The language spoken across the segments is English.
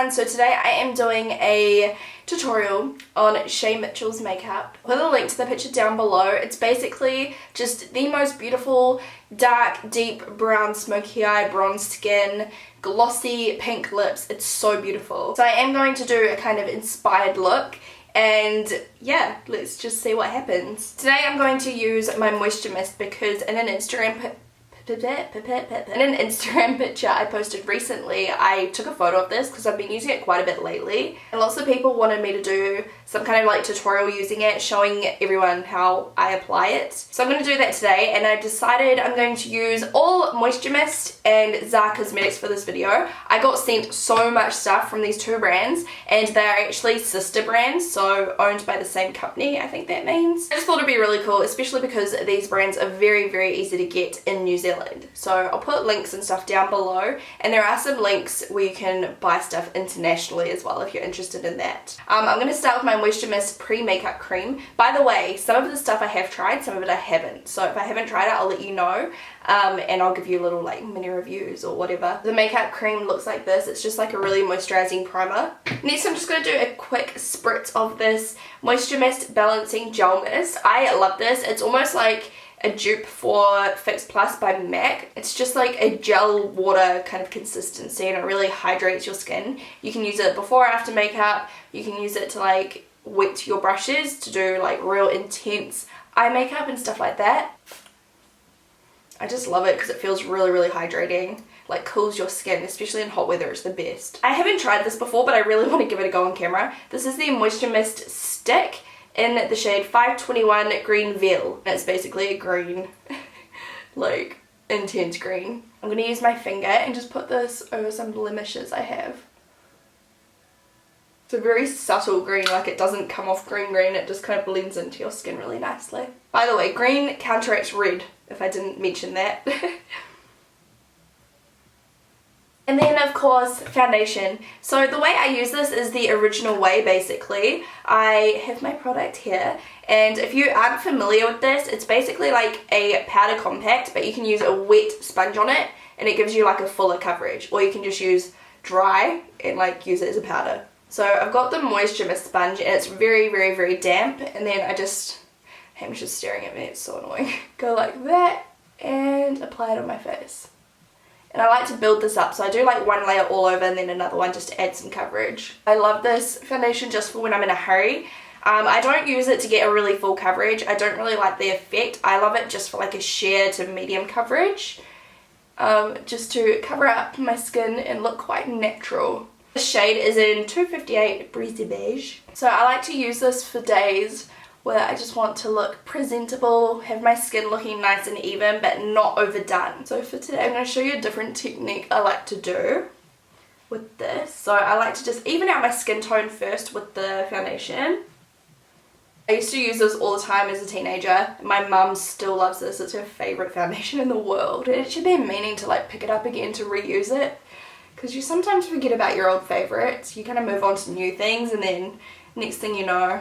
everyone, so today I am doing a tutorial on Shay Mitchell's makeup. I'll put a link to the picture down below. It's basically just the most beautiful dark deep brown smoky eye bronze skin, glossy pink lips. It's so beautiful. So I am going to do a kind of inspired look, and yeah, let's just see what happens. Today I'm going to use my moisture mist because in an Instagram picture I posted recently, I took a photo of this because I've been using it quite a bit lately, and lots of people wanted me to do some kind of like tutorial using it, showing everyone how I apply it. So I'm going to do that today, and I've decided I'm going to use all moisture mist and Zee-Ay Cosmetics for this video. I got sent so much stuff from these two brands, and they are actually sister brands, so owned by the same company, I think that means. I just thought it'd be really cool, especially because these brands are very easy to get in New Zealand. So I'll put links and stuff down below, and there are some links where you can buy stuff internationally as well if you're interested in that. I'm going to start with my moisture mist pre-makeup cream. By the way, some of the stuff I have tried, some of it I haven't, so if I haven't tried it I'll let you know, and I'll give you little like mini reviews or whatever. The makeup cream looks like this. It's just like a really moisturizing primer. Next I'm just going to do a quick spritz of this moisture mist balancing gel mist. I love this. It's almost like a dupe for Fix Plus by MAC. It's just like a gel water kind of consistency, and it really hydrates your skin. You can use it before or after makeup. You can use it to like wet your brushes to do like real intense eye makeup and stuff like that. I just love it because it feels really hydrating, like cools your skin, especially in hot weather. It's the best. I haven't tried this before, but I really want to give it a go on camera. This is the moisture mist stick in the shade 521 Green Veil. It's basically a green, like intense green. I'm going to use my finger and just put this over some blemishes I have. It's a very subtle green, like it doesn't come off green, it just kind of blends into your skin really nicely. By the way, green counteracts red, if I didn't mention that. And then of course foundation. So the way I use this is the original way basically. I have my product here, and if you aren't familiar with this, it's basically like a powder compact, but you can use a wet sponge on it and it gives you like a fuller coverage, or you can just use dry and like use it as a powder. So I've got the moisture mist sponge, and it's very damp, and then I just, Ham's just staring at me, it's so annoying. Go like that and apply it on my face. And I like to build this up, so I do like one layer all over and then another one just to add some coverage. I love this foundation just for when I'm in a hurry. I don't use it to get a really full coverage. I don't really like the effect. I love it just for like a sheer to medium coverage. Just to cover up my skin and look quite natural. The shade is in 258 Breezy Beige. So I like to use this for days where I just want to look presentable, have my skin looking nice and even, but not overdone. So for today I'm going to show you a different technique I like to do with this. So I like to just even out my skin tone first with the foundation. I used to use this all the time as a teenager. My mum still loves this. It's her favourite foundation in the world. It should be meaning to like pick it up again to reuse it, because you sometimes forget about your old favourites. You kind of move on to new things, and then next thing you know.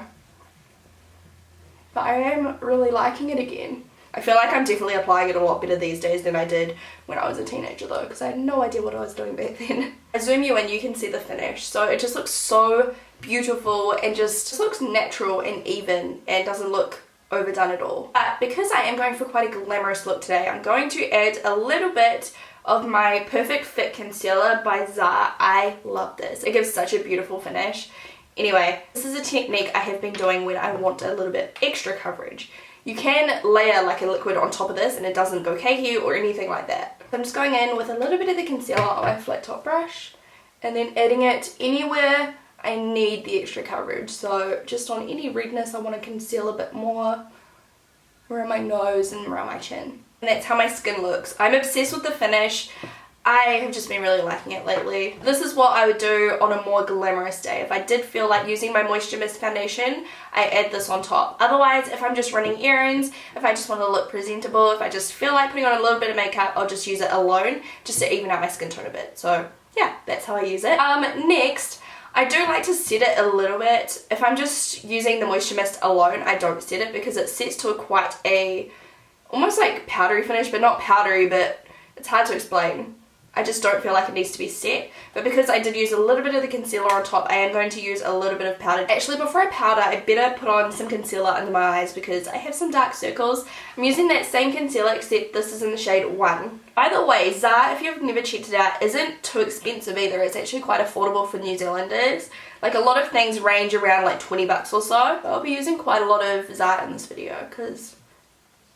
But I am really liking it again. I feel like I'm definitely applying it a lot better these days than I did when I was a teenager though, because I had no idea what I was doing back then. I zoom you in, you can see the finish. So it just looks so beautiful and just looks natural and even, and doesn't look overdone at all. But because I am going for quite a glamorous look today, I'm going to add a little bit of my Perfect Fit Concealer by Zee-Ay. I love this. It gives such a beautiful finish. Anyway, this is a technique I have been doing when I want a little bit extra coverage. You can layer like a liquid on top of this and it doesn't go cakey or anything like that. So I'm just going in with a little bit of the concealer on my flat top brush, and then adding it anywhere I need the extra coverage. So just on any redness I want to conceal a bit more, around my nose and around my chin. And that's how my skin looks. I'm obsessed with the finish. I have just been really liking it lately. This is what I would do on a more glamorous day. If I did feel like using my moisture mist foundation, I add this on top. Otherwise, if I'm just running errands, if I just want to look presentable, if I just feel like putting on a little bit of makeup, I'll just use it alone just to even out my skin tone a bit. So yeah, that's how I use it. Next, I do like to set it a little bit. If I'm just using the moisture mist alone, I don't set it because it sets to quite a almost like powdery finish, but not powdery, but it's hard to explain. I just don't feel like it needs to be set. But because I did use a little bit of the concealer on top, I am going to use a little bit of powder. Actually, before I powder, I better put on some concealer under my eyes because I have some dark circles. I'm using that same concealer, except this is in the shade 1. By the way, Zara, if you've never checked it out, isn't too expensive either. It's actually quite affordable for New Zealanders. Like, a lot of things range around like 20 bucks or so. I'll be using quite a lot of Zara in this video because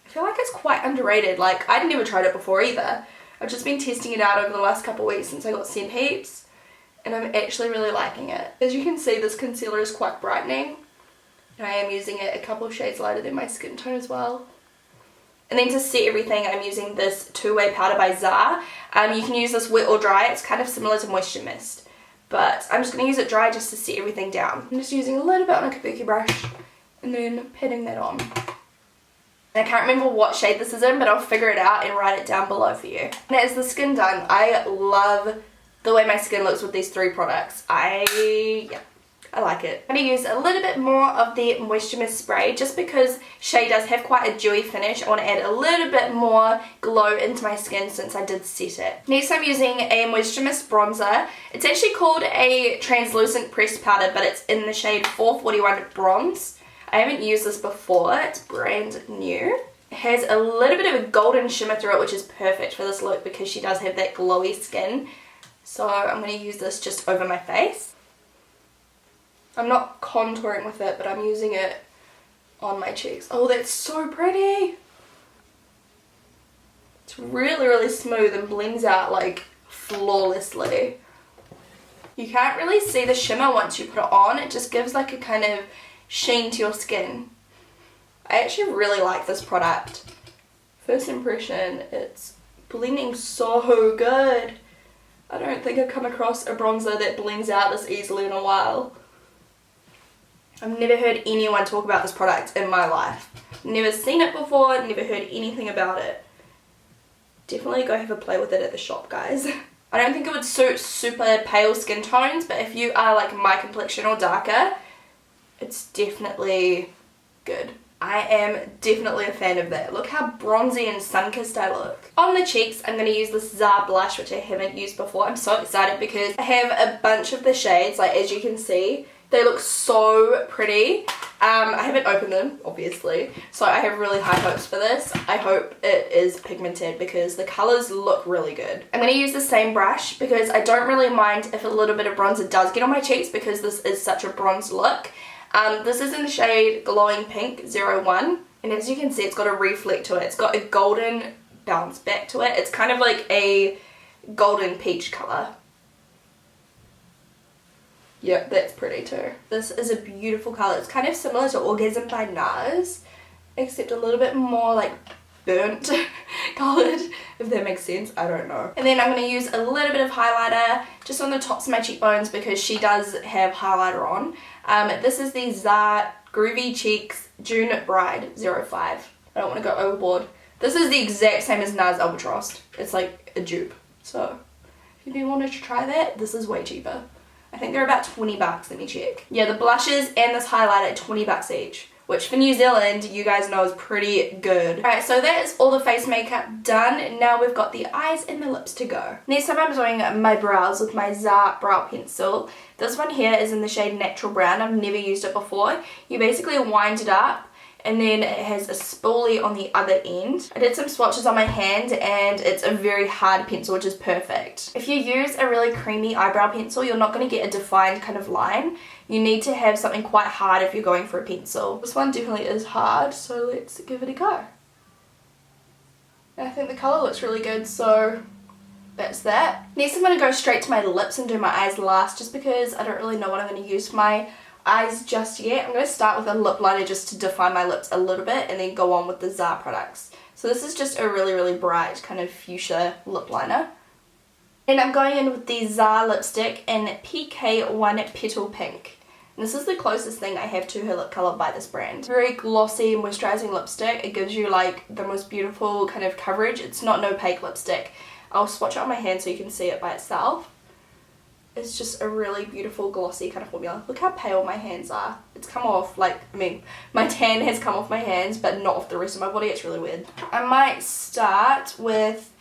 I feel like it's quite underrated. Like, I'd never tried it before either. I've just been testing it out over the last couple of weeks since I got sent heaps, and I'm actually really liking it. As you can see, this concealer is quite brightening, and I am using it a couple of shades lighter than my skin tone as well. And then to set everything, I'm using this two-way powder by Zara. You can use this wet or dry. It's kind of similar to Moisture Mist, but I'm just going to use it dry just to set everything down. I'm just using a little bit on a Kabuki brush and then patting that on. I can't remember what shade this is in, but I'll figure it out and write it down below for you. And as the skin done, I love the way my skin looks with these 3 products. I like it. I'm going to use a little bit more of the Moisture Mist spray just because Shay does have quite a dewy finish. I want to add a little bit more glow into my skin since I did set it. Next, I'm using a Moisture Mist bronzer. It's actually called a translucent pressed powder, but it's in the shade 441 Bronze. I haven't used this before, it's brand new. It has a little bit of a golden shimmer through it, which is perfect for this look because she does have that glowy skin. So I'm going to use this just over my face. I'm not contouring with it, but I'm using it on my cheeks. Oh, that's so pretty! It's really, really smooth and blends out like flawlessly. You can't really see the shimmer once you put it on, it just gives like a kind of sheen to your skin. I actually really like this product. First impression, it's blending so good. I don't think I've come across a bronzer that blends out this easily in a while. I've never heard anyone talk about this product in my life. Never seen it before, never heard anything about it. Definitely go have a play with it at the shop, guys. I don't think it would suit super pale skin tones, but if you are like my complexion or darker, it's definitely good. I am definitely a fan of that. Look how bronzy and sun-kissed I look. On the cheeks, I'm going to use this Zara blush, which I haven't used before. I'm so excited because I have a bunch of the shades, like as you can see. They look so pretty. I haven't opened them, obviously, so I have really high hopes for this. I hope it is pigmented because the colours look really good. I'm going to use the same brush because I don't really mind if a little bit of bronzer does get on my cheeks because this is such a bronze look. This is in the shade Glowing Pink 01, and as you can see, it's got a reflect to it. It's got a golden bounce back to it. It's kind of like a golden peach colour. Yep, that's pretty too. This is a beautiful colour. It's kind of similar to Orgasm by NARS, except a little bit more like burnt coloured, if that makes sense. I don't know. And then I'm going to use a little bit of highlighter just on the tops of my cheekbones because she does have highlighter on. This is the Zara Groovy Cheeks June Bride 05. I don't want to go overboard. This is the exact same as NARS Albatross. It's like a dupe. So if you wanted to try that, this is way cheaper. I think they're about 20 bucks, let me check. Yeah, the blushes and this highlighter are 20 bucks each, which for New Zealand, you guys know is pretty good. Alright, so that is all the face makeup done. Now we've got the eyes and the lips to go. Next up I'm doing my brows with my Zara brow pencil. This one here is in the shade Natural Brown. I've never used it before. You basically wind it up and then it has a spoolie on the other end. I did some swatches on my hand and it's a very hard pencil, which is perfect. If you use a really creamy eyebrow pencil, you're not going to get a defined kind of line. You need to have something quite hard if you're going for a pencil. This one definitely is hard, so let's give it a go. I think the colour looks really good, so that's that. Next I'm going to go straight to my lips and do my eyes last just because I don't really know what I'm going to use for my eyes just yet. I'm going to start with a lip liner just to define my lips a little bit and then go on with the Zara products. So this is just a really, really bright kind of fuchsia lip liner. And I'm going in with the Zara lipstick in PK1 Petal Pink. And this is the closest thing I have to her lip colour by this brand. Very glossy, moisturising lipstick. It gives you like the most beautiful kind of coverage. It's not an opaque lipstick. I'll swatch it on my hand so you can see it by itself. It's just a really beautiful glossy kind of formula. Look how pale my hands are. It's come off, like, I mean, my tan has come off my hands, but not off the rest of my body. It's really weird. I might start with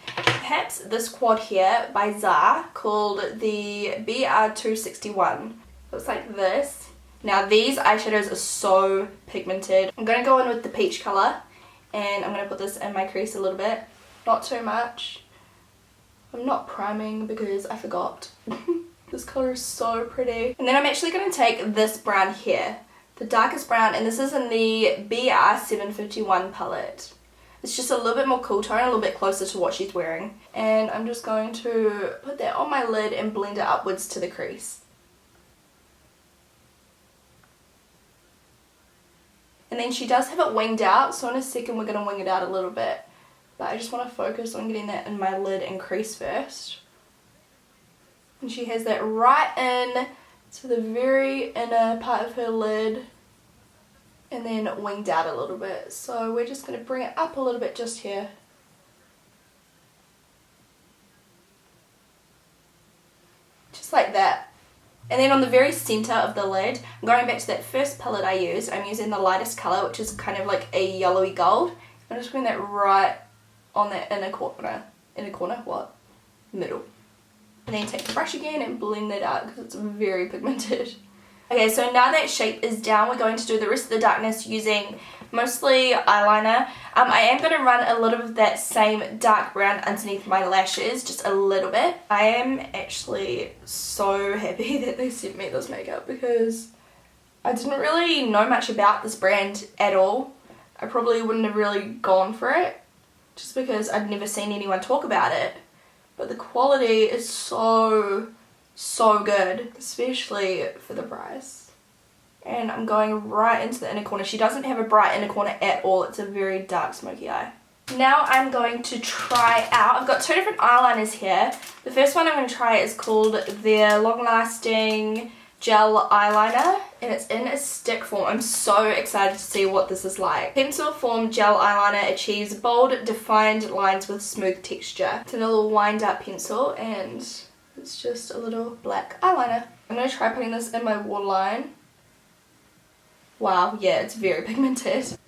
perhaps this quad here by Zee called the BR261. Looks like this. Now these eyeshadows are so pigmented. I'm going to go in with the peach colour and I'm going to put this in my crease a little bit. Not too much. I'm not priming because I forgot. This colour is so pretty. And then I'm actually going to take this brown here, the darkest brown, and this is in the BR751 palette. It's just a little bit more cool tone, a little bit closer to what she's wearing. And I'm just going to put that on my lid and blend it upwards to the crease. And then she does have it winged out, so in a second we're going to wing it out a little bit. But I just want to focus on getting that in my lid and crease first. And she has that right in to the very inner part of her lid. And then winged out a little bit. So we're just going to bring it up a little bit just here. Just like that. And then on the very centre of the lid, I'm going back to that first palette I used. I'm using the lightest colour, which is kind of like a yellowy gold. I'm just putting that right on that inner corner. Inner corner? What? Middle. And then take the brush again and blend that out because it's very pigmented. Okay, so now that shape is down, we're going to do the rest of the darkness using mostly eyeliner. I am going to run a little of that same dark brown underneath my lashes, just a little bit. I am actually so happy that they sent me this makeup because I didn't really know much about this brand at all. I probably wouldn't have really gone for it just because I'd never seen anyone talk about it. But the quality is so good, especially for the price. And I'm going right into the inner corner. She doesn't have a bright inner corner at all. It's a very dark smoky eye. Now I'm going to try out, I've got two different eyeliners here. The first one I'm going to try is called their Long Lasting Gel Eyeliner, and it's in a stick form. I'm so excited to see what this is like. Pencil form gel eyeliner achieves bold, defined lines with smooth texture. It's in a little wind up pencil and it's just a little black eyeliner. I'm going to try putting this in my waterline. Wow, yeah, it's very pigmented.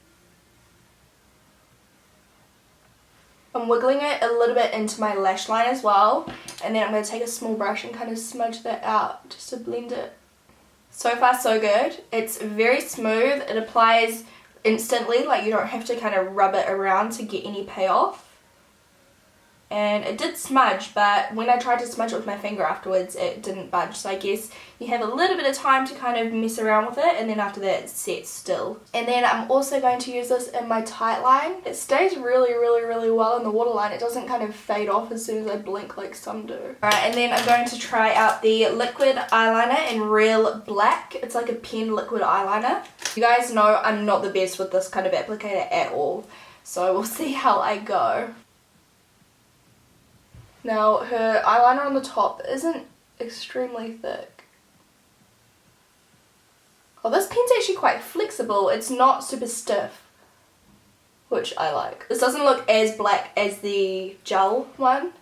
I'm wiggling it a little bit into my lash line as well, and then I'm going to take a small brush and kind of smudge that out just to blend it. So far so good. It's very smooth. It applies instantly, like you don't have to kind of rub it around to get any payoff. And it did smudge, but when I tried to smudge it with my finger afterwards, it didn't budge. So I guess you have a little bit of time to kind of mess around with it, and then after that it sets still. And then I'm also going to use this in my tight line. It stays really well in the waterline. It doesn't kind of fade off as soon as I blink like some do. Alright, and then I'm going to try out the liquid eyeliner in Real Black. It's like a pen liquid eyeliner. You guys know I'm not the best with this kind of applicator at all, so we'll see how I go. Now, her eyeliner on the top isn't extremely thick. Oh, this pen's actually quite flexible. It's not super stiff, which I like. This doesn't look as black as the gel one.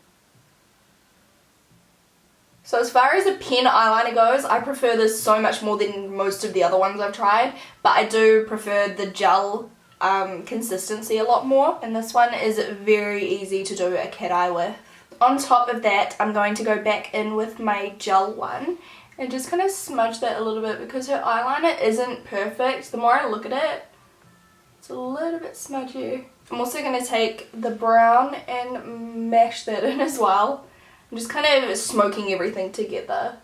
So as far as a pen eyeliner goes, I prefer this so much more than most of the other ones I've tried. But I do prefer the gel consistency a lot more. And this one is very easy to do a cat eye with. On top of that, I'm going to go back in with my gel one and just kind of smudge that a little bit because her eyeliner isn't perfect. The more I look at it, it's a little bit smudgy. I'm also going to take the brown and mash that in as well. I'm just kind of smoking everything together.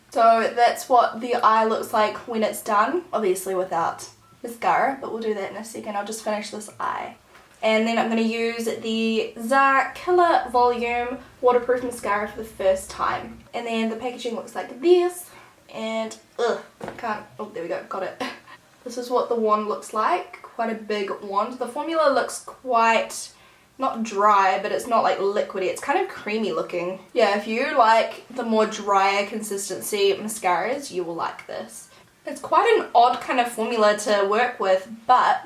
So that's what the eye looks like when it's done. Obviously without mascara, but we'll do that in a second. I'll just finish this eye. And then I'm going to use the Zee Killer Volume Waterproof Mascara for the first time. And then the packaging looks like this. And, oh, there we go, got it. This is what the wand looks like. Quite a big wand. The formula looks quite, not dry, but it's not like liquidy. It's kind of creamy looking. Yeah, if you like the more drier consistency mascaras, you will like this. It's quite an odd kind of formula to work with, but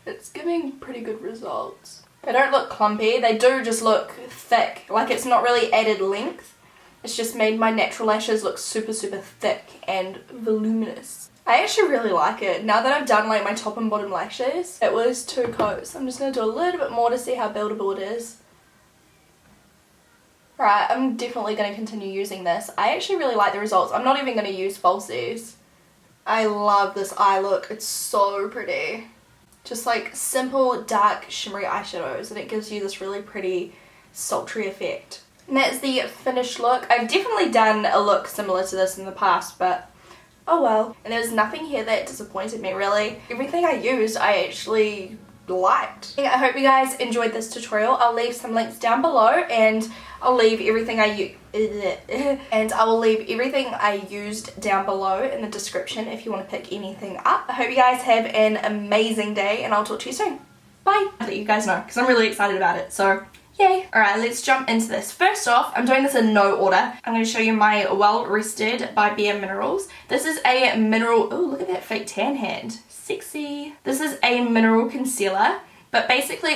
it's giving pretty good results. They don't look clumpy, they do just look thick. Like it's not really added length. It's just made my natural lashes look super thick and voluminous. I actually really like it. Now that I've done like my top and bottom lashes, it was 2 coats. I'm just going to do a little bit more to see how buildable it is. Right, I'm definitely going to continue using this. I actually really like the results. I'm not even going to use falsies. I love this eye look. It's so pretty. Just like simple, dark, shimmery eyeshadows, and it gives you this really pretty, sultry effect. And that is the finished look. I've definitely done a look similar to this in the past, but oh well. And there's nothing here that disappointed me really. Everything I used I actually liked. I hope you guys enjoyed this tutorial. I'll leave some links down below, and I'll leave everything I used down below in the description if you want to pick anything up. I hope you guys have an amazing day, and I'll talk to you soon. Bye. I'll let you guys know because I'm really excited about it, so yay. Alright, let's jump into this. First off, I'm doing this in no order. I'm going to show you my Well Rested by Bare Minerals. This is a mineral, oh look at that fake tan hand. Sexy. This is a mineral concealer, but basically